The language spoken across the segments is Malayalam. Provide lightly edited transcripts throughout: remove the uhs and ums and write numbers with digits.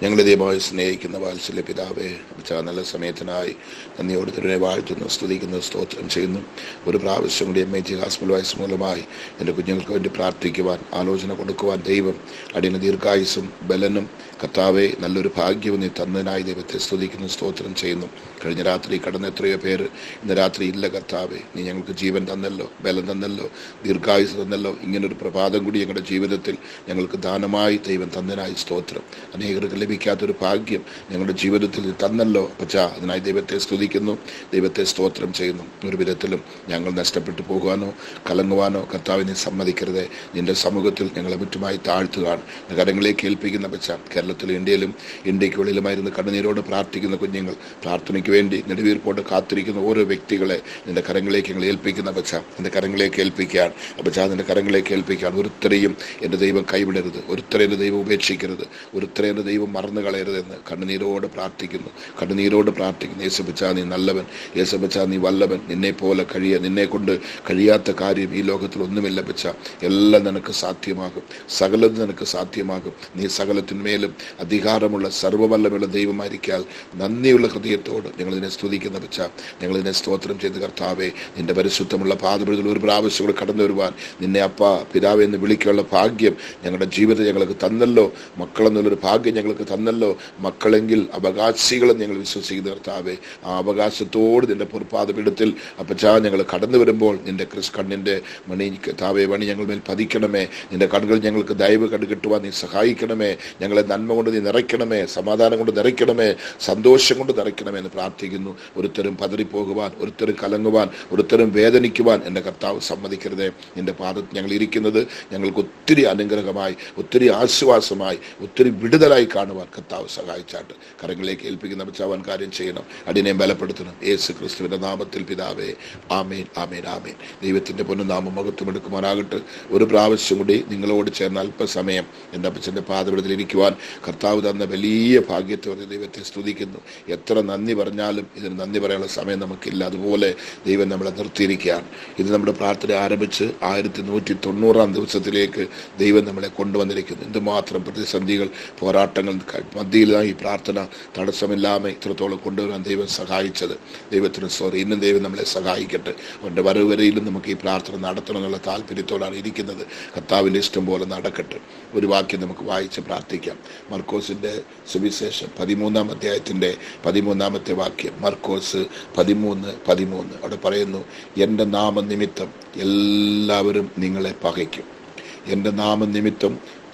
ഞങ്ങളെ ദൈവമായി സ്നേഹിക്കുന്ന വാത്സല്യ പിതാവേ, നല്ല സമയത്തിനായി നന്ദിയോട് തിരുനെ വാഴ്ത്തുന്നു, സ്തുതിക്കുന്നു, സ്തോത്രം ചെയ്യുന്നു. ഒരു പ്രാവശ്യം കൂടി MIG ഹോസ്പിറ്റൽ വയസ്സ് മൂലമായി എൻ്റെ കുഞ്ഞുങ്ങൾക്ക് വേണ്ടി പ്രാർത്ഥിക്കുവാൻ, ആലോചന കൊടുക്കുവാൻ ദൈവം അടിയന് ദീർഘായുസ്സും ബലനും കർത്താവെ നല്ലൊരു ഭാഗ്യവും നീ തന്നതിനായി ദൈവത്തെ സ്തുതിക്കുന്നു, സ്തോത്രം ചെയ്യുന്നു. കഴിഞ്ഞ രാത്രി കടന്ന എത്രയോ പേര് ഇന്ന് രാത്രി ഇല്ല കർത്താവെ. നീ ഞങ്ങൾക്ക് ജീവൻ തന്നല്ലോ, ബലം തന്നല്ലോ, ദീർഘായുസ് തന്നല്ലോ. ഇങ്ങനൊരു പ്രഭാതം കൂടി ഞങ്ങളുടെ ജീവിതത്തിൽ ഞങ്ങൾക്ക് ദാനമായി ദൈവം തന്നതിനായി സ്തോത്രം. അനേകർക്ക് ലഭിക്കാത്തൊരു ഭാഗ്യം ഞങ്ങളുടെ ജീവിതത്തിൽ തന്നല്ലോ അപ്പച്ചാ. അതിനായി ദൈവത്തെ സ്തുതിക്കുന്നു, ദൈവത്തെ സ്തോത്രം ചെയ്യുന്നു. ഒരു വിധത്തിലും ഞങ്ങൾ നഷ്ടപ്പെട്ടു പോകുവാനോ കലങ്ങുവാനോ കർത്താവിനെ സമ്മതിക്കരുതേ. നിന്റെ സമൂഹത്തിൽ ഞങ്ങളെ മുറ്റുമായി താഴ്ത്തുകയാണ് കരങ്ങളിലേക്ക് ഏൽപ്പിക്കുന്ന അപ്പച്ചാ. കേരളത്തിലും ഇന്ത്യക്കുള്ളിലുമായിരുന്നു കണ്ണുനീരോട് പ്രാർത്ഥിക്കുന്ന കുഞ്ഞുങ്ങൾ, പ്രാർത്ഥനയ്ക്ക് വേണ്ടി നെടുവീർപ്പോട് കാത്തിരിക്കുന്ന ഓരോ വ്യക്തികളെ നിന്റെ കരങ്ങളിലേക്ക് ഞങ്ങൾ ഏൽപ്പിക്കുന്ന അപ്പച്ചാ. നിന്റെ കരങ്ങളിലേക്ക് ഏൽപ്പിക്കുകയാണ് അപ്പച്ചാ, നിന്റെ കരങ്ങളിലേക്ക് ഏൽപ്പിക്കുകയാണ്. ഒരുത്തരെയും എൻ്റെ ദൈവം കൈവിടരുത്, ഒരുത്തരെ എൻ്റെ ദൈവം ഉപേക്ഷിക്കരുത്, ഒരുത്തരെ എൻ്റെ ദൈവം മറന്നു കളയരുതെന്ന് കണ്ണുനീരോട് പ്രാർത്ഥിക്കുന്നു, കണ്ണുനീരോട് പ്രാർത്ഥിക്കുന്നു. യേശുപ്പച്ചാ നീ നല്ലവൻ, യേശുപ്പച്ചാ നീ വല്ലവൻ. നിന്നെ പോലെ നിന്നെ കൊണ്ട് കഴിയാത്ത കാര്യം ഈ ലോകത്തിൽ ഒന്നുമില്ല അപ്പച്ചാ. എല്ലാം നിനക്ക് സാധ്യമാകും, സകലതും നിനക്ക് സാധ്യമാകും. നീ സകലത്തിന്മേലും അധികാരമുള്ള സർവ്വവല്ലമുള്ള ദൈവമായിരിക്കാൽ നന്ദിയുള്ള ഹൃദയത്തോട് ഞങ്ങളിതിനെ സ്തുതിക്കുന്ന അപ്പച്ചാ. ഞങ്ങളിതിനെ സ്തോത്രം ചെയ്ത് കർത്താവെ, നിന്റെ പരിശുദ്ധമുള്ള പാദപീഠത്തിൽ ഒരു പ്രാവശ്യം കൂടെ കടന്നു വരുവാൻ നിന്നെ അപ്പ പിതാവെ എന്ന് വിളിക്കാനുള്ള ഭാഗ്യം ഞങ്ങളുടെ ജീവിതത്തിൽ ഞങ്ങൾക്ക് തന്നല്ലോ. മക്കളെന്നുള്ളൊരു ഭാഗ്യം ഞങ്ങൾക്ക് തന്നല്ലോ. മക്കളെങ്കിൽ അവകാശികളെന്ന് ഞങ്ങൾ വിശ്വസിക്കുന്ന കർത്താവെ, ആ അവകാശത്തോട് നിന്റെ പൊറുപാദപീഠത്തിൽ അപ്പച്ചാ ഞങ്ങൾ കടന്നു വരുമ്പോൾ നിന്റെ കണ്ണിൻ്റെ മണി താവേ മണി ഞങ്ങൾ മേൽ പതിക്കണമേ. നിന്റെ കണ്ണുകൾ ഞങ്ങൾക്ക് ദയവ് കണ്ടുകിട്ടുവാൻ നീ സഹായിക്കണമേ. ഞങ്ങളെ നന്മ കൊണ്ട് നീ നിറയ്ക്കണമേ, സമാധാനം കൊണ്ട് നിറയ്ക്കണമേ, സന്തോഷം കൊണ്ട് നിറയ്ക്കണമേ എന്ന് പ്രാർത്ഥിക്കുന്നു. ഒരുത്തരും പതറിപ്പോകുവാൻ, ഒരുത്തരും കലങ്ങുവാൻ, ഒരുത്തരും വേദനിക്കുവാൻ എൻ്റെ കർത്താവ് സമ്മതിക്കരുതേ. നിന്റെ പാദത്തിൽ ഞങ്ങൾ ഇരിക്കുന്നത് ഞങ്ങൾക്ക് ഒത്തിരി അനുഗ്രഹമായി, ഒത്തിരി ആശ്വാസമായി, ഒത്തിരി വിടുതലായി കാണുവാൻ കർത്താവ് സഹായിച്ചാട്ട് കരങ്ങളിലേക്ക് ഏൽപ്പിക്കുന്ന അപ്പച്ചാവാൻ കാര്യം ചെയ്യണം. അടിയനെ ബലപ്പെടുത്തണം. യേശു ക്രിസ്തുവിന്റെ നാമത്തിൽ പിതാവേ, ആമേൻ, ആമേൻ, ആമേൻ. ദൈവത്തിന്റെ പൊന്നുനാമം മഹത്വം എടുക്കുവാനാകട്ടെ. ഒരു പ്രാവശ്യം കൂടി നിങ്ങളോട് ചേർന്ന് അല്പസമയം എൻ്റെ അപ്പച്ചൻ്റെ പാദപീഠത്തിൽ ഇരിക്കുവാൻ കർത്താവ് തന്ന വലിയ ഭാഗ്യത്തോടെ ദൈവത്തെ സ്തുതിക്കുന്നു. എത്ര നന്ദി പറഞ്ഞാലും ഇതിന് നന്ദി പറയാനുള്ള സമയം നമുക്കില്ല. അതുപോലെ ദൈവം നമ്മളെ നിർത്തിയിരിക്കുകയാണ്. ഇത് നമ്മുടെ പ്രാർത്ഥന ആരംഭിച്ച് 1190 ദിവസത്തിലേക്ക് ദൈവം നമ്മളെ കൊണ്ടുവന്നിരിക്കുന്നു. എന്തുമാത്രം പ്രതിസന്ധികൾ, പോരാട്ടങ്ങൾ മധ്യയിലാണ് ഈ പ്രാർത്ഥന തടസ്സമില്ലാതെ ഇത്രത്തോളം കൊണ്ടുവരാൻ ദൈവം സഹായിച്ചത്. ദൈവത്തിന് സ്തോത്രം. ഇന്നും ദൈവം നമ്മളെ സഹായിക്കട്ടെ. അവൻ്റെ വരവ് വരെയിലും നമുക്ക് ഈ പ്രാർത്ഥന നടത്തണം എന്നുള്ള താല്പര്യത്തോടാണ് ഇരിക്കുന്നത്. കർത്താവിൻ്റെ ഇഷ്ടം പോലെ നടക്കട്ടെ. ഒരു വാക്യം നമുക്ക് വായിച്ച് പ്രാർത്ഥിക്കാം. മർക്കോസിൻ്റെ സുവിശേഷം 13-ാം അധ്യായത്തിൻ്റെ 13-ാമത്തെ വാക്യം. മർക്കോസ് 13:13 അവിടെ പറയുന്നു, എൻ്റെ നാമനിമിത്തം എല്ലാവരും നിങ്ങളെ പകയ്ക്കും. എൻ്റെ നാമനിമിത്തം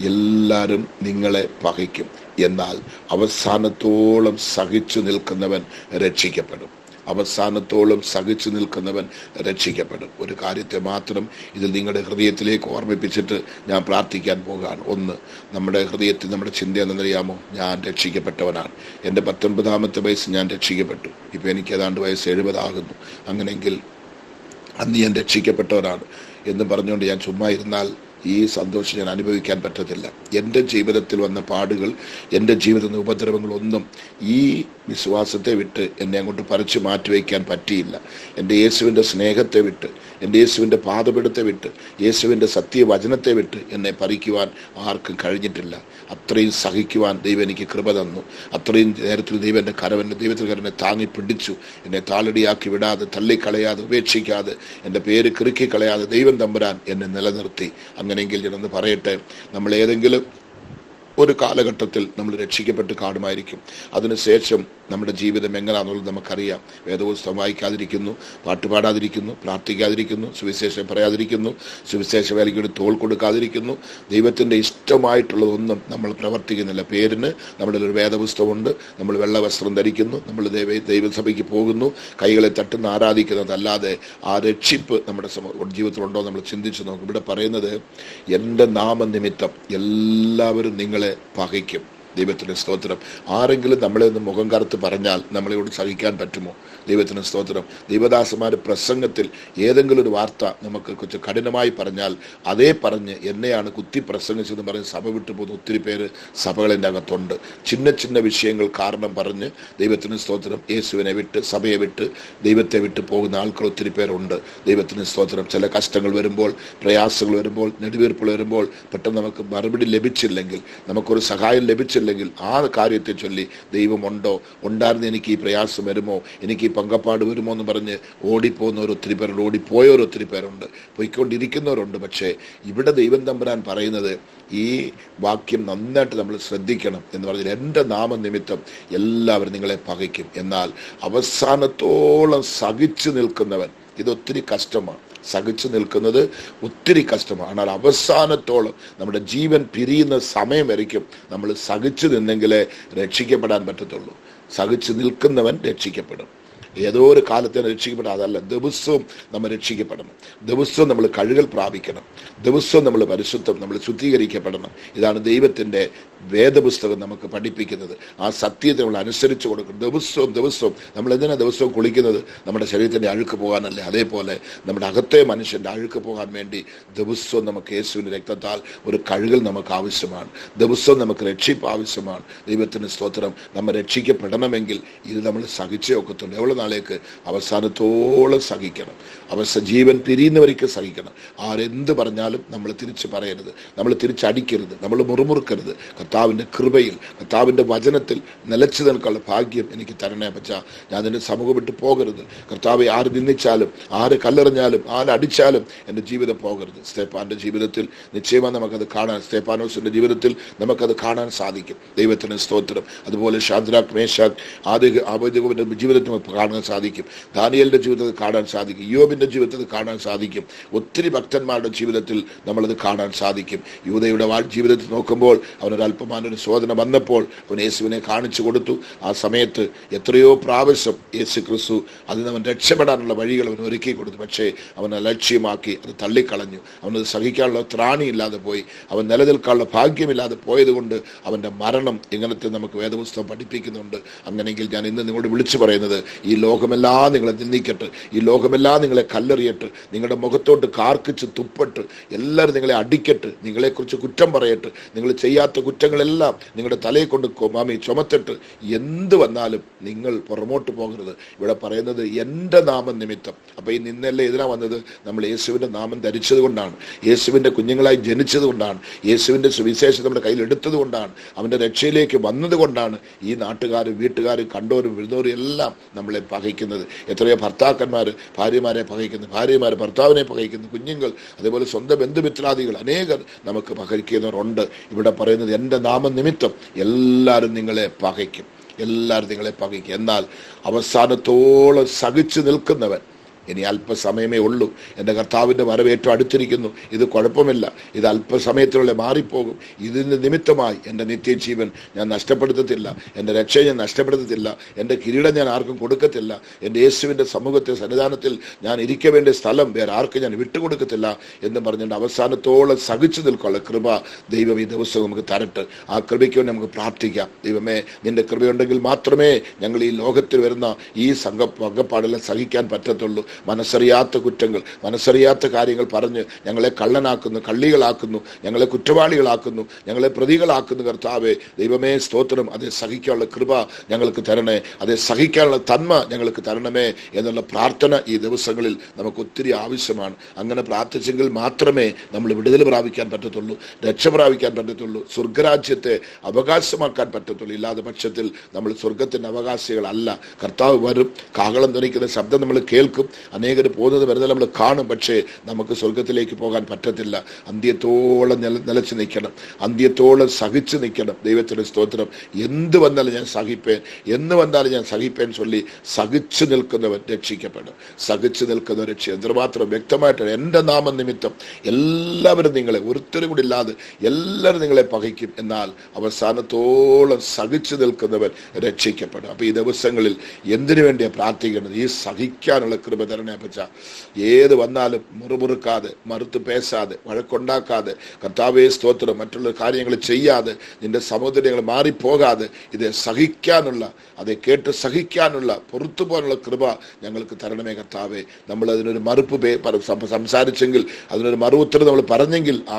എല്ലാവരും നിങ്ങളെ പകയ്ക്കും, എന്നാൽ അവസാനത്തോളം സഹിച്ചു നിൽക്കുന്നവൻ രക്ഷിക്കപ്പെടും. അവസാനത്തോളം സഹിച്ചു നിൽക്കുന്നവൻ രക്ഷിക്കപ്പെടും. ഒരു കാര്യത്തെ മാത്രം ഇതിൽ നിങ്ങളുടെ ഹൃദയത്തിലേക്ക് ഓർമ്മിപ്പിച്ചിട്ട് ഞാൻ പ്രാർത്ഥിക്കാൻ പോകുകയാണ്. ഒന്ന്, നമ്മുടെ ഹൃദയത്തിൽ നമ്മുടെ ചിന്ത എന്നറിയാമോ? ഞാൻ രക്ഷിക്കപ്പെട്ടവനാണ്. എൻ്റെ 19-ാമത്തെ വയസ്സ് ഞാൻ രക്ഷിക്കപ്പെട്ടു. ഇപ്പം എനിക്ക് ഏതാണ്ട് വയസ്സ് 70 ആകുന്നു. അങ്ങനെയെങ്കിൽ അന്ന് ഞാൻ രക്ഷിക്കപ്പെട്ടവനാണ് എന്ന് പറഞ്ഞുകൊണ്ട് ഞാൻ ചുമ്മാ ഇരുന്നാൽ ഈ സന്തോഷം ഞാൻ അനുഭവിക്കാൻ പറ്റത്തില്ല. എൻ്റെ ജീവിതത്തിൽ വന്ന പാടുകൾ, എൻ്റെ ജീവിതത്തിലെ ഉപദ്രവങ്ങളൊന്നും ഈ വിശ്വാസത്തെ വിട്ട് എന്നെ അങ്ങോട്ട് പറിച്ചു മാറ്റിവെക്കാൻ പറ്റിയില്ല. എൻ്റെ യേശുവിൻ്റെ സ്നേഹത്തെ വിട്ട്, എൻ്റെ യേശുവിൻ്റെ പാദപീഠത്തെ വിട്ട്, യേശുവിൻ്റെ സത്യവചനത്തെ വിട്ട് എന്നെ പറിക്കുവാൻ ആർക്കും കഴിഞ്ഞിട്ടില്ല. അത്രയും സഹിക്കുവാൻ ദൈവം എനിക്ക് കൃപ തന്നു. അത്രയും നേരത്തിൽ ദൈവം എൻ്റെ ദൈവത്തിൻ്റെ കരനെ താങ്ങി പിടിച്ചു. എന്നെ താളടിയാക്കി വിടാതെ, തള്ളിക്കളയാതെ, ഉപേക്ഷിക്കാതെ, എൻ്റെ പേര് കിറുക്കിക്കളയാതെ ദൈവം തമ്പുരാൻ എന്നെ നിലനിർത്തി. അങ്ങനെയെങ്കിൽ ഞാനൊന്ന് പറയട്ടെ, നമ്മൾ ഏതെങ്കിലും ഒരു കാലഘട്ടത്തിൽ നമ്മൾ രക്ഷിക്കപ്പെട്ട് കാണുമായിരിക്കും. അതിനുശേഷം നമ്മുടെ ജീവിതം എങ്ങനെയാണെന്നുള്ളത് നമുക്കറിയാം. വേദപുസ്തകം വായിക്കാതിരിക്കുന്നു, പാട്ടുപാടാതിരിക്കുന്നു, പ്രാർത്ഥിക്കാതിരിക്കുന്നു, സുവിശേഷം പറയാതിരിക്കുന്നു, സുവിശേഷ വേലയ്ക്ക് തോൾ കൊടുക്കാതിരിക്കുന്നു. ദൈവത്തിൻ്റെ ഇഷ്ടമായിട്ടുള്ളതൊന്നും നമ്മൾ പ്രവർത്തിക്കുന്നില്ല. പേരിന് നമ്മുടെ ഒരു വേദപുസ്തകമുണ്ട്, നമ്മൾ വെള്ള വസ്ത്രം ധരിക്കുന്നു, നമ്മൾ ദൈവസഭയ്ക്ക് പോകുന്നു, കൈകളെ തട്ടുന്ന ആരാധിക്കുന്നതല്ലാതെ ആ രക്ഷിപ്പ് നമ്മുടെ ജീവിതത്തിലുണ്ടോ നമ്മൾ ചിന്തിച്ചു നോക്കും. ഇവിടെ പറയുന്നത്, എൻ്റെ നാമനിമിത്തം എല്ലാവരും നിങ്ങളെ പകയ്ക്കും. ദൈവത്തിന് സ്തോത്രം. ആരെങ്കിലും നമ്മളെ ഒന്ന് മുഖം കറുത്ത് പറഞ്ഞാൽ നമ്മളെയോട് സഹിക്കാൻ പറ്റുമോ? ദൈവത്തിന് സ്തോത്രം. ദൈവദാസന്മാർ പ്രസംഗത്തിൽ ഏതെങ്കിലും ഒരു വാർത്ത നമുക്ക് കുറച്ച് കഠിനമായി പറഞ്ഞാൽ അതേ പറഞ്ഞ് എന്നെയാണ് കുത്തി പ്രസംഗിച്ചെന്ന് പറഞ്ഞ് സഭ വിട്ടു പോകുന്ന ഒത്തിരി പേര് സഭകളിൻ്റെ അകത്തുണ്ട്. ചിന്ന ചിന്ന വിഷയങ്ങൾ കാരണം പറഞ്ഞ് ദൈവത്തിന് സ്തോത്രം യേശുവിനെ വിട്ട്, സഭയെ വിട്ട്, ദൈവത്തെ വിട്ട് പോകുന്ന ആൾക്കാർ ഒത്തിരി പേരുണ്ട്. ദൈവത്തിന് സ്തോത്രം. ചില കഷ്ടങ്ങൾ വരുമ്പോൾ, പ്രയാസങ്ങൾ വരുമ്പോൾ, നെടുവീർപ്പുകൾ വരുമ്പോൾ പെട്ടെന്ന് നമുക്ക് മറുപടി ലഭിച്ചില്ലെങ്കിൽ, നമുക്കൊരു സഹായം ലഭിച്ചില്ലെങ്കിൽ അല്ലെങ്കിൽ ആ കാര്യത്തെ ചൊല്ലി ദൈവമുണ്ടോ, ഉണ്ടായിരുന്ന എനിക്ക് ഈ പ്രയാസം വരുമോ, എനിക്ക് ഈ പങ്കപ്പാട് വരുമോ എന്ന് പറഞ്ഞ് ഓടിപ്പോകുന്നവർ ഒത്തിരി പേരുണ്ട്, ഓടിപ്പോയവർ ഒത്തിരി പേരുണ്ട്, പോയിക്കൊണ്ടിരിക്കുന്നവരുണ്ട്. പക്ഷേ ഇവിടെ ദൈവം തമ്പുരാൻ പറയുന്നത് ഈ വാക്യം നന്നായിട്ട് നമ്മൾ ശ്രദ്ധിക്കണം എന്ന് പറഞ്ഞാൽ, എൻ്റെ നാമനിമിത്തം എല്ലാവരും നിങ്ങളെ പകയ്ക്കും, എന്നാൽ അവസാനത്തോളം സഹിച്ചു നിൽക്കുന്നവൻ. ഇതൊത്തിരി കഷ്ടമാണ്, സഹിച്ചു നിൽക്കുന്നത് ഒത്തിരി കഷ്ടമാണ്. എന്നാൽ അവസാനത്തോളം നമ്മുടെ ജീവൻ പിരിയുന്ന സമയം വരയ്ക്കും നമ്മൾ സഹിച്ചു നിന്നെങ്കിലേ രക്ഷിക്കപ്പെടാൻ പറ്റത്തുള്ളൂ. സഹിച്ചു നിൽക്കുന്നവൻ രക്ഷിക്കപ്പെടും. ഏതോ ഒരു കാലത്തിന് രക്ഷിക്കപ്പെടാം, അതല്ല, ദിവസവും നമ്മൾ രക്ഷിക്കപ്പെടണം, ദിവസവും നമ്മൾ കഴുകൽ പ്രാപിക്കണം, ദിവസവും നമ്മൾ പരിശുദ്ധം, നമ്മൾ ശുദ്ധീകരിക്കപ്പെടണം. ഇതാണ് ദൈവത്തിൻ്റെ വേദപുസ്തകം നമുക്ക് പഠിപ്പിക്കുന്നത്. ആ സത്യത്തെ നമ്മൾ അനുസരിച്ച് കൊടുക്കണം. ദിവസവും നമ്മൾ എന്തിനാണ് ദിവസവും കുളിക്കുന്നത്? നമ്മുടെ ശരീരത്തിൻ്റെ അഴുക്ക് പോകാനല്ലേ. അതേപോലെ നമ്മുടെ അകത്തെ മനുഷ്യൻ്റെ അഴുക്ക് പോകാൻ വേണ്ടി ദിവസവും നമുക്ക് യേശുവിൻ്റെ രക്തത്താൽ ഒരു കഴുകൽ നമുക്ക് ആവശ്യമാണ്. ദിവസവും നമുക്ക് രക്ഷിപ്പ് ആവശ്യമാണ്. ദൈവത്തിന് സ്തോത്രം. നമ്മൾ രക്ഷിക്കപ്പെടണമെങ്കിൽ ഇത് നമ്മൾ സഹിച്ചേ ഒക്കത്തുള്ളൂ. എவ்வளோ നാളേക്ക്? അവസാനത്തോളം സഹിക്കണം. ജീവൻ പിരിയുന്നവർക്ക് സഹിക്കണം. ആരെന്ത് പറഞ്ഞാലും നമ്മൾ തിരിച്ച് പറയരുത്, നമ്മൾ തിരിച്ചടിക്കരുത്, നമ്മൾ മുറുമുറുക്കരുത്. കർത്താവിൻ്റെ കൃപയിൽ, കർത്താവിൻ്റെ വചനത്തിൽ നിലച്ചു നിൽക്കാനുള്ള ഭാഗ്യം എനിക്ക് തരണേ പറ്റ. ഞാൻ നിന്റെ സമൂഹം വിട്ട് പോകരുത്. കർത്താവെ, ആര് നിന്ദിച്ചാലും, ആര് കല്ലെറിഞ്ഞാലും, ആരടിച്ചാലും എൻ്റെ ജീവിതം പോകരുത്. സ്തേഫാന്റെ ജീവിതത്തിൽ നിശ്ചയമായി നമുക്കത് കാണാൻ, സ്തേഫാനോസിന്റെ ജീവിതത്തിൽ നമുക്കത് കാണാൻ സാധിക്കും. ദൈവത്തിന് സ്തോത്രം. അതുപോലെ ഷാദ്രാഖ്, മേശാഖ്, ആബേദ്നെഗോവിന്റെ ജീവിതത്തിൽ നമുക്ക് കാണാൻ സാധിക്കും. ദാനിയേലിന്റെ ജീവിതത്തിൽ കാണാൻ സാധിക്കും. യോബിന്റെ ജീവിതത്തിൽ കാണാൻ സാധിക്കും. ഒത്തിരി ഭക്തന്മാരുടെ ജീവിതത്തിൽ നമ്മളത് കാണാൻ സാധിക്കും. യൂദയുടെ ജീവിതത്തിൽ നോക്കുമ്പോൾ അവനൊരല്പമാനൊരു ശോധന വന്നപ്പോൾ അവൻ യേശുവിനെ കാണിച്ചു കൊടുത്തു. ആ സമയത്ത് എത്രയോ പ്രാവശ്യം യേശു ക്രിസ്തു അതിന് അവൻ രക്ഷപ്പെടാനുള്ള വഴികൾ അവൻ ഒരുക്കി കൊടുത്തു. പക്ഷേ അവൻ അലക്ഷ്യമാക്കി അത് തള്ളിക്കളഞ്ഞു. അവനത് സഹിക്കാനുള്ള ത്രാണിയില്ലാതെ പോയി, അവൻ നിലനിൽക്കാനുള്ള ഭാഗ്യമില്ലാതെ പോയതുകൊണ്ട് അവൻ്റെ മരണം എങ്ങനത്തെ നമുക്ക് വേദപുസ്തകം പഠിപ്പിക്കുന്നുണ്ട്. അങ്ങനെയെങ്കിൽ ഞാൻ ഇന്ന് നിങ്ങളോട് വിളിച്ചു പറയുന്നത്, ഈ ലോകമെല്ലാം നിങ്ങളെ നിന്ദിക്കട്ട്, ഈ ലോകമെല്ലാം നിങ്ങളെ കല്ലെറിയട്ട്, നിങ്ങളുടെ മുഖത്തോട്ട് കാർക്കിച്ച് തുപ്പട്ട്, എല്ലാവരും നിങ്ങളെ അടിക്കട്ട്, നിങ്ങളെക്കുറിച്ച് കുറ്റം പറയട്ട്, നിങ്ങൾ ചെയ്യാത്ത കുറ്റങ്ങളെല്ലാം നിങ്ങളുടെ തലയെ കൊണ്ട് ചുമത്തിട്ട്, എന്ത് വന്നാലും നിങ്ങൾ പുറമോട്ട് പോകരുത്. ഇവിടെ പറയുന്നത് എൻ്റെ നാമം നിമിത്തം. അപ്പൊ ഈ നിന്നെല്ലാം എതിരാ വന്നത്? നമ്മൾ യേശുവിൻ്റെ നാമം ധരിച്ചത് കൊണ്ടാണ്, യേശുവിൻ്റെ കുഞ്ഞുങ്ങളായി ജനിച്ചത് കൊണ്ടാണ്, യേശുവിൻ്റെ സുവിശേഷം നമ്മുടെ കയ്യിൽ എടുത്തത് കൊണ്ടാണ്, അവൻ്റെ രക്ഷയിലേക്ക് വന്നത് കൊണ്ടാണ് ഈ നാട്ടുകാരും വീട്ടുകാരും കണ്ടോരും വിഴുന്നോരും എല്ലാം നമ്മളെ പകയ്ക്കുന്നത്. എത്രയോ ഭർത്താക്കന്മാർ ഭാര്യമാരെ പകയ്ക്കുന്നു, ഭാര്യമാർ ഭർത്താവിനെ പകയ്ക്കുന്നു, കുഞ്ഞുങ്ങൾ, അതേപോലെ സ്വന്തം ബന്ധുമിത്രാദികൾ അനേകർ നമുക്ക് പകയ്ക്കുന്നവരുണ്ട്. ഇവിടെ പറയുന്നത് എൻ്റെ നാമനിമിത്തം എല്ലാവരും നിങ്ങളെ പകയ്ക്കും, എല്ലാവരും നിങ്ങളെ പകയ്ക്കും. എന്നാൽ അവസാനത്തോളം സഹിച്ചു നിൽക്കുന്നവൻ, ഇനി അല്പസമയമേ ഉള്ളൂ, എൻ്റെ കർത്താവിൻ്റെ വരവ് ഏറ്റവും അടുത്തിരിക്കുന്നു, ഇത് കുഴപ്പമില്ല, ഇത് അല്പസമയത്തിനുള്ളിൽ മാറിപ്പോകും, ഇതിന് നിമിത്തമായി എൻ്റെ നിത്യജീവൻ ഞാൻ നഷ്ടപ്പെടുത്തത്തില്ല, എൻ്റെ രക്ഷ ഞാൻ നഷ്ടപ്പെടുത്തത്തില്ല, എൻ്റെ കിരീടം ഞാൻ ആർക്കും കൊടുക്കത്തില്ല, എൻ്റെ യേശുവിൻ്റെ സമൂഹത്തെ സന്നിധാനത്തിൽ ഞാൻ ഇരിക്ക വേണ്ട സ്ഥലം വേറെ ആർക്കും ഞാൻ വിട്ടുകൊടുക്കത്തില്ല എന്ന് പറഞ്ഞുകൊണ്ട് അവസാനത്തോളം സഹിച്ചു നിൽക്കാനുള്ള കൃപ ദൈവം ഈ ദിവസം നമുക്ക് തരട്ടെ. ആ കൃപയ്ക്ക് വേണ്ടി നമുക്ക് പ്രാർത്ഥിക്കാം. ദൈവമേ, നിന്റെ കൃപയുണ്ടെങ്കിൽ മാത്രമേ ഞങ്ങൾ ഈ ലോകത്തിൽ വരുന്ന ഈ പങ്കപ്പാടെല്ലാം സഹിക്കാൻ പറ്റത്തുള്ളൂ. മനസ്സറിയാത്ത കുറ്റങ്ങൾ, മനസ്സറിയാത്ത കാര്യങ്ങൾ പറഞ്ഞ് ഞങ്ങളെ കള്ളനാക്കുന്നു, കള്ളികളാക്കുന്നു, ഞങ്ങളെ കുറ്റവാളികളാക്കുന്നു, ഞങ്ങളെ പ്രതികളാക്കുന്നു. കർത്താവേ, ദൈവമേ സ്തോത്രം. അതേ സഹിക്കാനുള്ള കൃപ ഞങ്ങൾക്ക് തരണേ, അതേ സഹിക്കാനുള്ള തന്മ ഞങ്ങൾക്ക് തരണമേ എന്നുള്ള പ്രാർത്ഥന ഈ ദിവസങ്ങളിൽ നമുക്ക് ഒത്തിരി ആവശ്യമാണ്. അങ്ങനെ പ്രാർത്ഥിച്ചെങ്കിൽ മാത്രമേ നമ്മൾ വിടുതൽ പ്രാപിക്കാൻ പറ്റത്തുള്ളൂ, രക്ഷ പ്രാപിക്കാൻ പറ്റത്തുള്ളൂ, സ്വർഗരാജ്യത്തെ അവകാശമാക്കാൻ പറ്റത്തുള്ളൂ. ഇല്ലാതെ പക്ഷത്തിൽ നമ്മൾ സ്വർഗത്തിന്റെ അവകാശികളല്ല. കർത്താവ് വരും, കാഹളം ധ്വനിക്കുന്ന ശബ്ദം നമ്മൾ കേൾക്കും, അനേകർ പോകുന്നത് വരുന്നത് നമ്മൾ കാണും. പക്ഷേ നമുക്ക് സ്വർഗത്തിലേക്ക് പോകാൻ പറ്റത്തില്ല. അന്ത്യത്തോളം നിലച്ചു നിൽക്കണം, അന്ത്യത്തോളം സഹിച്ചു നിൽക്കണം. ദൈവത്തിന്റെ സ്തോത്രം. എന്ത് വന്നാലും ഞാൻ സഹിപ്പേൻ, എന്ന് വന്നാലും ഞാൻ സഹിപ്പേൻ ചൊല്ലി സഹിച്ചു നിൽക്കുന്നവൻ രക്ഷിക്കപ്പെടും. സഹിച്ചു നിൽക്കുന്നവൻ രക്ഷ. എത്രമാത്രം വ്യക്തമായിട്ട് എൻ്റെ നാമം നിമിത്തം എല്ലാവരും നിങ്ങളെ, ഒരുത്തരും കൂടി ഇല്ലാതെ എല്ലാവരും നിങ്ങളെ പകയ്ക്കും, എന്നാൽ അവസാനത്തോളം സഹിച്ചു നിൽക്കുന്നവൻ രക്ഷിക്കപ്പെടും. അപ്പൊ ഈ ദിവസങ്ങളിൽ എന്തിനു വേണ്ടിയാണ് പ്രാർത്ഥിക്കേണ്ടത്? ഈ സഹിക്കാനുള്ള കൃപ തരണേ പറ്റ. ഏത് വന്നാലും മുറുമുറുക്കാതെ, മറുത്ത് പേശാതെ, വഴക്കുണ്ടാക്കാതെ, കർത്താവേ സ്തോത്രം, മറ്റുള്ള കാര്യങ്ങൾ ചെയ്യാതെ, നിന്റെ സഹോദരങ്ങൾ മാറിപ്പോകാതെ ഇത് സഹിക്കാനുള്ള, അത് കേട്ട് സഹിക്കാനുള്ള, പുറത്തു പോകാനുള്ള കൃപ ഞങ്ങൾക്ക് തരണമേ കർത്താവേ. നമ്മൾ അതിനൊരു മറുപ്പ് സംസാരിച്ചെങ്കിൽ, അതിനൊരു മറു ഉത്തരം നമ്മൾ പറഞ്ഞെങ്കിൽ ആ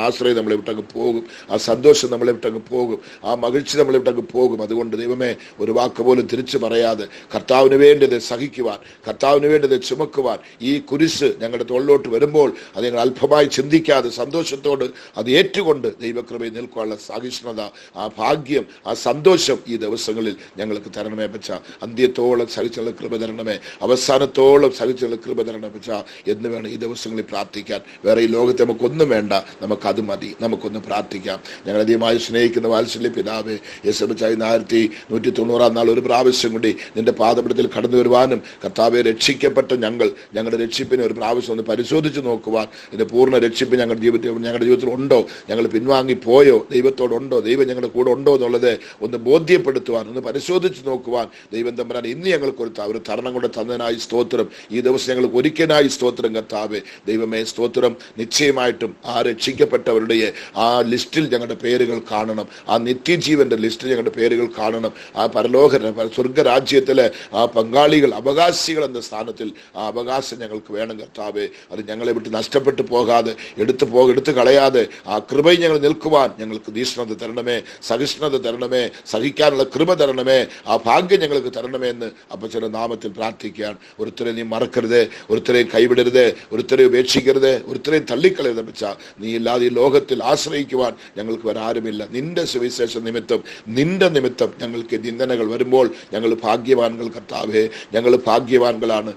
ആശ്രയം നമ്മളെ വിട്ടങ്ങ് പോകും, ആ സന്തോഷം നമ്മളെ വിട്ടങ്ങ് പോകും, ആ മகிழ்ச்சி നമ്മളെ വിട്ടങ്ങ് പോകും. അതുകൊണ്ട് ദൈവമേ, ഒരു വാക്ക് പോലും തിരിച്ചു പറയാതെ കർത്താവിന് വേണ്ടി സഹിക്കുവാൻ, കർത്താവിന് കർത്താവിന് വേണ്ടി അത് ചുമക്കുവാൻ, ഈ കുരിശ് ഞങ്ങളുടെ തോളിലോട്ട് വരുമ്പോൾ അത് ഞങ്ങൾ അല്പമായി ചിന്തിക്കാതെ സന്തോഷത്തോട് അത് ഏറ്റുകൊണ്ട് ദൈവകൃപയിൽ നിൽക്കുവാനുള്ള സഹിഷ്ണുത, ആ ഭാഗ്യം, ആ സന്തോഷം ഈ ദിവസങ്ങളിൽ ഞങ്ങൾക്ക് തരണമേ പച്ച. അന്ത്യത്തോളം സഹിച്ചുള്ള കൃപ തരണമേ, അവസാനത്തോളം സഹിച്ചുള്ള കൃപ തരണമേ പച്ച എന്ന് വേണം ഈ ദിവസങ്ങളിൽ പ്രാർത്ഥിക്കാൻ. വേറെ ഈ ലോകത്തെ നമുക്കൊന്നും വേണ്ട, നമുക്കത് മതി. നമുക്കൊന്ന് പ്രാർത്ഥിക്കാം. ഞങ്ങളധികമായി സ്നേഹിക്കുന്ന വാത്സല്യ പിതാവേ, യേശുവിച്ചായി 1190 നാൾ ഒരു പ്രാവശ്യം കൂടി നിന്റെ പാദപീഠത്തിൽ കടന്നു വരുവാനും കർത്താവെ രക്ഷിക്കപ്പെട്ട ഞങ്ങളുടെ രക്ഷിപ്പിനെ ഒരു പ്രാവശ്യം ഒന്ന് പരിശോധിച്ച് നോക്കുവാൻ, ഇതിന്റെ പൂർണ്ണ രക്ഷിപ്പ് ഞങ്ങളുടെ ജീവിതത്തിൽ ഉണ്ടോ, ഞങ്ങൾ പിൻവാങ്ങിപ്പോയോ, ദൈവത്തോടുണ്ടോ, ദൈവം ഞങ്ങളുടെ കൂടെ ഉണ്ടോ എന്നുള്ളത് ഒന്ന് ബോധ്യപ്പെടുത്തുവാൻ, ഒന്ന് പരിശോധിച്ച് നോക്കുവാൻ ദൈവം തമ്പുരാൻ ഇന്ന് ഞങ്ങൾക്ക് ഒരു തരണം കൊണ്ട് തന്നതിനായി സ്തോത്രം. ഈ ദിവസം ഞങ്ങൾക്ക് ഒരിക്കലായി സ്തോത്രം കർത്താവേ. ദൈവമേ സ്തോത്രം. നിശ്ചയമായിട്ടും ആ രക്ഷിക്കപ്പെട്ടവരുടെ ആ ലിസ്റ്റിൽ ഞങ്ങളുടെ പേരുകൾ കാണണം, ആ നിത്യജീവന്റെ ലിസ്റ്റിൽ ഞങ്ങളുടെ പേരുകൾ കാണണം. ആ പരലോക സ്വർഗരാജ്യത്തിലെ ആ പങ്കാളികൾ, അവകാശികൾ എന്ന സ്ഥാനത്തിൽ ആ അവകാശം ഞങ്ങൾക്ക് വേണം കർത്താവേ. അത് ഞങ്ങളെ വിട്ട് നഷ്ടപ്പെട്ടു പോകാതെ, എടുത്തു കളയാതെ ആ കൃപയിൽ ഞങ്ങൾ നിൽക്കുവാൻ ഞങ്ങൾക്ക് തീഷ്ണത തരണമേ, സഹിഷ്ണുത തരണമേ, സഹിക്കാനുള്ള കൃപ തരണമേ, ആ ഭാഗ്യം ഞങ്ങൾക്ക് തരണമേ എന്ന് അപ്പച്ചന്റെ നാമത്തിൽ പ്രാർത്ഥിക്കുകയാണ്. ഒരുത്തരെ നീ മറക്കരുത്, ഒരുത്തരെയും കൈവിടരുത്, ഒരുത്തരെ ഉപേക്ഷിക്കരുത്, ഒരുത്തരെയും തള്ളിക്കളരുത് അപ്പച്ച. നീ ഇല്ലാതെ ഈ ലോകത്തിൽ ആശ്രയിക്കുവാൻ ഞങ്ങൾക്ക് വരാരുമില്ല. നിന്റെ സുവിശേഷ നിമിത്തം, നിന്റെ നിമിത്തം ഞങ്ങൾക്ക് നിന്ദനകൾ വരുമ്പോൾ ഞങ്ങൾ ഭാഗ്യവാന്കൾ കർത്താവേ. ഞങ്ങൾ ഭാഗ്യവാന്കളാണ്.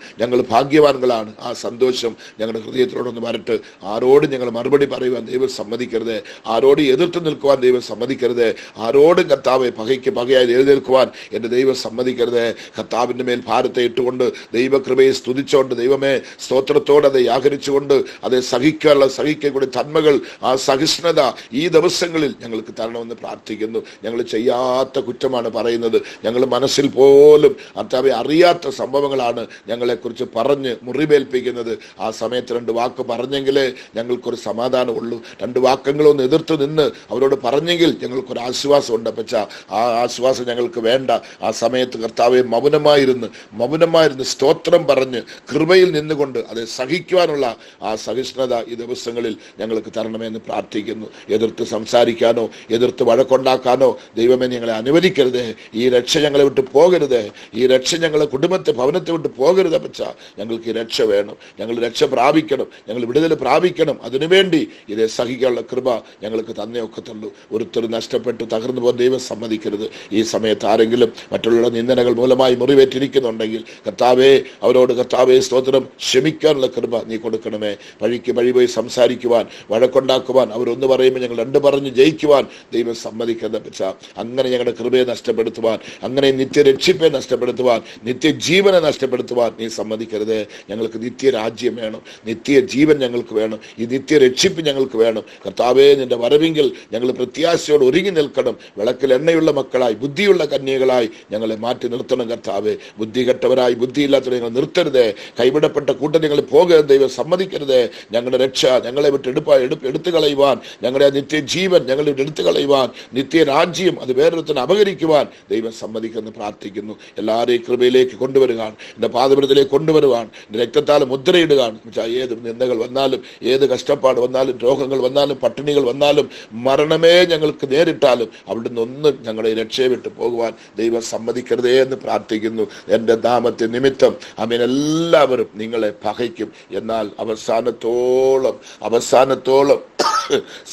ആ സന്തോഷം ഞങ്ങളുടെ ഹൃദയത്തിലോടൊന്ന് വരട്ട്. ആരോടും ഞങ്ങൾ മറുപടി പറയുവാൻ ദൈവം സമ്മതിക്കരുത്, ആരോടും എതിർത്ത് നിൽക്കുവാൻ ദൈവം സമ്മതിക്കരുത്, ആരോടും കർത്താവെ പകയ്ക്ക് പകയായി എഴുന്നേൽക്കുവാൻ എൻ്റെ ദൈവം സമ്മതിക്കരുത്. കർത്താവിൻ്റെ മേൽ ഭാരത്തെ ഇട്ടുകൊണ്ട് ദൈവകൃപയെ സ്തുതിച്ചുകൊണ്ട് ദൈവമേ സ്തോത്രത്തോടെ അത് യാചരിച്ചുകൊണ്ട് അത് സഹിക്കക്കൂടി തന്മകൾ, ആ സഹിഷ്ണുത ഈ ദിവസങ്ങളിൽ ഞങ്ങൾക്ക് തരണമെന്ന് പ്രാർത്ഥിക്കുന്നു. ഞങ്ങൾ ചെയ്യാത്ത കുറ്റമാണ് പറയുന്നത്, ഞങ്ങൾ മനസ്സിൽ പോലും കർത്താവെ അറിയാത്ത സംഭവങ്ങളാണ് ഞങ്ങളെക്കുറിച്ച് പറഞ്ഞ് മുറിവേൽപ്പിക്കുന്നത്. ആ സമയത്ത് 2 വാക്ക് പറഞ്ഞെങ്കിലേ ഞങ്ങൾക്കൊരു സമാധാനമുള്ളൂ. 2 വാക്കങ്ങളൊന്ന് എതിർത്ത് നിന്ന് അവരോട് പറഞ്ഞെങ്കിൽ ഞങ്ങൾക്കൊരു ആശ്വാസം ഉണ്ട് പച്ച. ആ ആശ്വാസം ഞങ്ങൾക്ക് വേണ്ട. ആ സമയത്ത് കർത്താവെ മൗനമായിരുന്ന് സ്തോത്രം പറഞ്ഞ് കൃപയിൽ നിന്നുകൊണ്ട് അത് സഹിക്കുവാനുള്ള ആ സഹിഷ്ണുത ഈ ദിവസങ്ങളിൽ ഞങ്ങൾക്ക് തരണമെന്ന് പ്രാർത്ഥിക്കുന്നു. എതിർത്ത് സംസാരിക്കാനോ എതിർത്ത് വഴക്കുണ്ടാക്കാനോ ദൈവമേ ഞങ്ങളെ അനുവദിക്കരുത്. ഈ രക്ഷ ഞങ്ങളെ വിട്ട് പോകരുത്. ഈ രക്ഷ ഞങ്ങളെ കുടുംബത്തെ ഭവനത്തെ വിട്ട് പോകരുത് പച്ച. ഞങ്ങൾക്ക് ഈ രക്ഷ വേണം. ഞങ്ങൾ രക്ഷ പ്രാപിക്കണം, ഞങ്ങൾ വിടുതൽ പ്രാപിക്കണം. അതിനുവേണ്ടി ഇതേ സഹിക്കാനുള്ള കൃപ ഞങ്ങൾക്ക് തന്നെ ഒക്കത്തുള്ളൂ. ഒരുത്തരും നഷ്ടപ്പെട്ട് തകർന്നു പോകാൻ ദൈവം സമ്മതിക്കരുത്. ഈ സമയത്ത് ആരെങ്കിലും മറ്റുള്ള നിന്ദനകൾ മൂലമായി മുറിവേറ്റിരിക്കുന്നുണ്ടെങ്കിൽ കർത്താവേ, അവരോട് കർത്താവേ സ്തോത്രം ക്ഷമിക്കാനുള്ള കൃപ നീ കൊടുക്കണമേ. വഴിക്ക് വഴി പോയി സംസാരിക്കുവാൻ, വഴക്കുണ്ടാക്കുവാൻ, അവരൊന്ന് പറയുമ്പോൾ ഞങ്ങൾ 2 പറഞ്ഞ് ജയിക്കുവാൻ ദൈവം സമ്മതിക്കുന്ന പച്ച. അങ്ങനെ ഞങ്ങളുടെ കൃപയെ നഷ്ടപ്പെടുത്തുവാൻ, അങ്ങനെ നിത്യരക്ഷിപ്പെ നഷ്ടപ്പെടുത്തുവാൻ, നിത്യജീവനെ നഷ്ടപ്പെടുത്തുവാൻ നീ സമ്മതിക്കരുത്. ഞങ്ങൾക്ക് നിത്യരാജ്യം വേണം, നിത്യജീവൻ ഞങ്ങൾക്ക് വേണം, ഈ നിത്യരക്ഷിപ്പ് ഞങ്ങൾക്ക് വേണം കർത്താവേ. നിന്റെ വരവെങ്കിൽ ഞങ്ങൾ പ്രത്യാശയോട് ഒരുങ്ങി നിൽക്കണം. വിളക്കിൽ എണ്ണയുള്ള മക്കളായി, ബുദ്ധിയുള്ള കന്യകളായി ഞങ്ങളെ മാറ്റി നിർത്തണം കർത്താവേ. ബുദ്ധി കെട്ടവരായി, ബുദ്ധിയില്ലാത്തവരെ ഞങ്ങൾ നിർത്തരുത്. കൈവിടപ്പെട്ട കൂട്ടം ഞങ്ങൾ പോകരുത് ദൈവം സമ്മതിക്കരുത്. ഞങ്ങളുടെ രക്ഷ ഞങ്ങളെ വിട്ട് എടുത്തു കളയുവാൻ, ഞങ്ങളുടെ നിത്യജീവൻ ഞങ്ങളെ വിട്ട് എടുത്തു കളയുവാൻ, നിത്യരാജ്യം അത് വേറൊരുത്തിന് അപകരിക്കുവാൻ ദൈവം സമ്മതിക്കുമെന്ന് പ്രാർത്ഥിക്കുന്നു. എല്ലാവരെയും കൃപയിലേക്ക് കൊണ്ടുവരുകയാണ്, എൻ്റെ പാദപീഠത്തിലേക്ക് കൊണ്ടുവരുവാൻ, എൻ്റെ രക്തത്താൽ മുദ്രയിടുകയാണ്. ഏത് നിന്ദകൾ വന്നാലും, ഏത് കഷ്ടപ്പാട് വന്നാലും, രോഗങ്ങൾ വന്നാലും, പട്ടിണികൾ വന്നാലും, മരണമേ ഞങ്ങൾക്ക് നേരിട്ടാലും അവിടുന്ന് ഒന്നും ഞങ്ങളെ രക്ഷയെ വിട്ട് പോകുവാൻ ദൈവം സമ്മതിക്കരുതേ എന്ന് പ്രാർത്ഥിക്കുന്നു. എൻ്റെ നാമത്തെ നിമിത്തം ആമേൻ എല്ലാവരും നിങ്ങളെ പകയ്ക്കും, എന്നാൽ അവസാനത്തോളം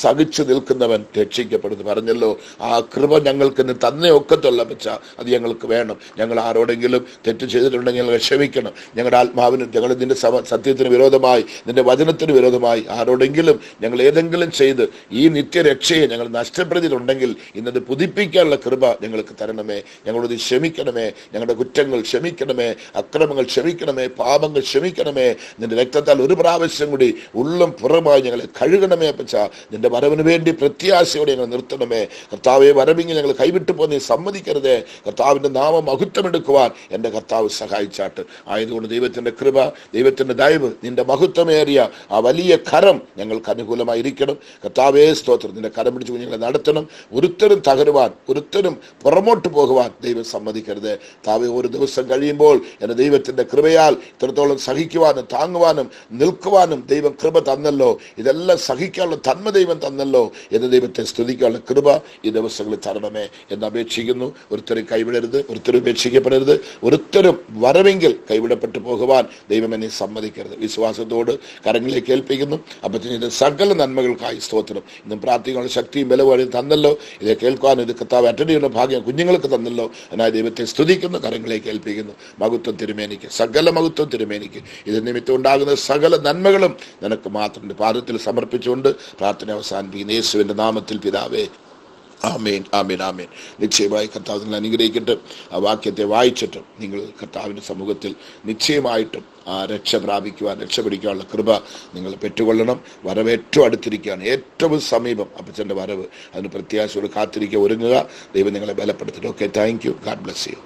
സഹിച്ചു നിൽക്കുന്നവൻ രക്ഷിക്കപ്പെടുന്നു പറഞ്ഞല്ലോ. ആ കൃപ ഞങ്ങൾക്ക് തന്നെ ഒക്കത്തുള്ള പച്ച, അത് ഞങ്ങൾക്ക് വേണം. ഞങ്ങൾ ആരോടെങ്കിലും തെറ്റ് ചെയ്തിട്ടുണ്ടെങ്കിൽ ഞങ്ങൾ ക്ഷമിക്കണം. ഞങ്ങളുടെ ആത്മാവിന്, ഞങ്ങൾ നിന്റെ സത്യത്തിന് വിരോധമായി, നിന്റെ വചനത്തിന് വിരോധമായി ആരോടെങ്കിലും ഞങ്ങൾ ഏതെങ്കിലും ചെയ്ത് ഈ നിത്യരക്ഷയെ ഞങ്ങൾ നഷ്ടപ്പെടുത്തിയിട്ടുണ്ടെങ്കിൽ ഇന്നത് പുതുപ്പിക്കാനുള്ള കൃപ ഞങ്ങൾക്ക് തരണമേ. ഞങ്ങളോട് ക്ഷമിക്കണമേ, ഞങ്ങളുടെ കുറ്റങ്ങൾ ക്ഷമിക്കണമേ, അക്രമങ്ങൾ ക്ഷമിക്കണമേ, പാപങ്ങൾ ക്ഷമിക്കണമേ. നിന്റെ രക്തത്താൽ ഒരു പ്രാവശ്യം കൂടി ഉള്ളും പുറമായി ഞങ്ങളെ കഴുകണമേ പച്ച. നിന്റെ വരവിന് വേണ്ടി പ്രത്യാശയോടെ ഞങ്ങൾ നിർത്തണമേ കർത്താവെ. വരവിങ്ങി ഞങ്ങൾ കൈവിട്ടു പോയി സമ്മതിക്കരുതേ. കർത്താവിന്റെ നാമം മഹത്വമെടുക്കുവാൻ എൻ്റെ കർത്താവ് സഹായിച്ചാട്ട്. ആയതുകൊണ്ട് ദൈവത്തിന്റെ കൃപ, ദൈവത്തിന്റെ ദയവ്, നിന്റെ മഹത്വമേറിയ ആ വലിയ കരം ഞങ്ങൾക്ക് അനുകൂലമായിരിക്കണം കർത്താവേ. സ്തോത്രം. നിന്റെ കരം പിടിച്ച് ഞങ്ങളെ നടത്തണം. ഒരുത്തരും തകരുവാൻ, ഒരുത്തരും പുറമോട്ട് പോകുവാൻ ദൈവം സമ്മതിക്കരുത് താവേ. ഒരു ദിവസം കഴിയുമ്പോൾ എൻ്റെ ദൈവത്തിന്റെ കൃപയാൽ ഇത്രത്തോളം സഹിക്കുവാനും താങ്ങുവാനും നിൽക്കുവാനും ദൈവം കൃപ തന്നല്ലോ. ഇതെല്ലാം സഹിക്കാനുള്ള ദൈവം തന്നല്ലോ എന്ന് ദൈവത്തെ സ്തുതിക്കാനുള്ള കൃപ ഈ ദിവസങ്ങളിൽ തരണമേ എന്ന് അപേക്ഷിക്കുന്നു. ഒരുത്തരും കൈവിടരുത്, ഒരുത്തരും ഉപേക്ഷിക്കപ്പെടരുത്, ഒരുത്തരും വരവെങ്കിൽ കൈവിടപ്പെട്ടു പോകുവാൻ ദൈവം എന്നെ സമ്മതിക്കരുത്. വിശ്വാസത്തോട് കരങ്ങളിലേക്ക് ഏൽപ്പിക്കുന്നു. അപ്പത്തിന് സകല നന്മകൾക്കായി സ്തോത്രം. ഇന്നും പ്രാർത്ഥിക്കാനുള്ള ശക്തിയും ബലവും തന്നല്ലോ. ഇത് കേൾക്കാനും ഇത് കർത്താവ് അറ്റൻഡ് ചെയ്യുന്ന ഭാഗ്യം കുഞ്ഞുങ്ങൾക്ക് തന്നല്ലോ. എന്നാൽ ദൈവത്തെ സ്തുതിക്കുന്നു, കരങ്ങളിലേക്ക് ഏൽപ്പിക്കുന്നു. മഹത്വം തിരുമേനിക്ക്, സകല മഹത്വം തിരുമേനിക്ക്. ഇത് നിമിത്തം ഉണ്ടാകുന്ന സകല നന്മകളും നിനക്ക് മാത്രം പാദത്തിൽ സമർപ്പിച്ചുകൊണ്ട് പ്രാർത്ഥന അവസാനിപ്പിക്കുന്ന യേശുവിന്റെ നാമത്തിൽ പിതാവേ, ആമേൻ, ആമേൻ, ആമേൻ. നിശ്ചയമായി കർത്താവ് നിങ്ങൾ അനുഗ്രഹിക്കട്ടെ. ആ വാക്യത്തെ വായിച്ചിട്ടും നിങ്ങൾ കർത്താവിൻ്റെ സമൂഹത്തിൽ നിശ്ചയമായിട്ടും ആ രക്ഷ പിടിക്കാനുള്ള കൃപ നിങ്ങൾ പെറ്റുകൊള്ളണം. വരവ് ഏറ്റവും അടുത്തിരിക്കുകയാണ്, ഏറ്റവും സമീപം അപ്പച്ചൻ്റെ വരവ്. അതിന് പ്രത്യാശയോട് കാത്തിരിക്കുക, ഒരുങ്ങുക. ദൈവം നിങ്ങളെ ബലപ്പെടുത്തട്ടെ. Okay, thank you. God bless U.